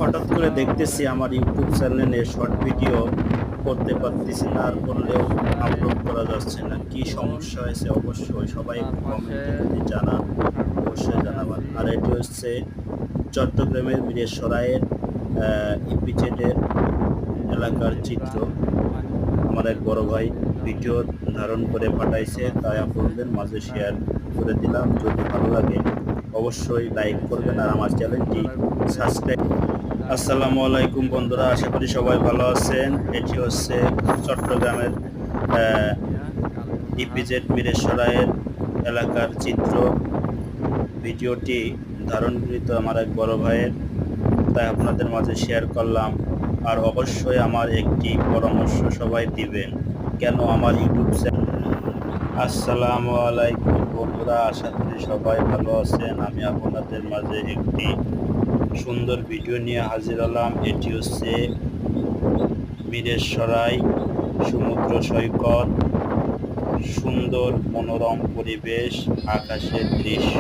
হঠাৎ করে দেখতেছি আমার ইউটিউব চ্যানেলে শর্ট ভিডিও করতে পারতেছি না, আর করলেও আপলোড করা যাচ্ছে না। কি সমস্যা হয়েছে অবশ্যই সবাই একটু কমেন্টে যদি জানান অবশ্যই জানাবেন। আর এটি হচ্ছে চট্টগ্রামের মিরেশ্বরাইয়ের ইপিজেডের এলাকার চিত্র। আমার এক বড় ভাই ভিডিও ধারণ করে পাঠাইছে, তাই আপনাদের মাঝে শেয়ার করে দিলাম। যদি ভালো লাগে অবশ্যই লাইক করবেন আর আমার চ্যানেলটি সাবস্ক্রাইব। আসসালামু আলাইকুম বন্ধুরা, আশা করি সবাই ভালো আছেন। এটি হচ্ছে চট্টগ্রামের ইপিজেড মিরেশ্বরাইয়ের এলাকার চিত্র। ভিডিওটি ধারণকৃত আমার এক বড় ভাইয়ের, তাই আপনাদের মাঝে শেয়ার করলাম। আর অবশ্যই আমার একটি পরামর্শ সবাই দিবেন, কেন আমার ইউটিউব চ্যানেল। আসসালামু আলাইকুম বন্ধুরা, আশা করি সবাই ভালো আছেন। আমি আপনাদের মাঝে একটি সুন্দর ভিডিও নিয়ে হাজির হলাম। এটি হচ্ছে মিরেশ্বরাই সমুদ্র সৈকত, সুন্দর মনোরম পরিবেশ, আকাশের দৃশ্য,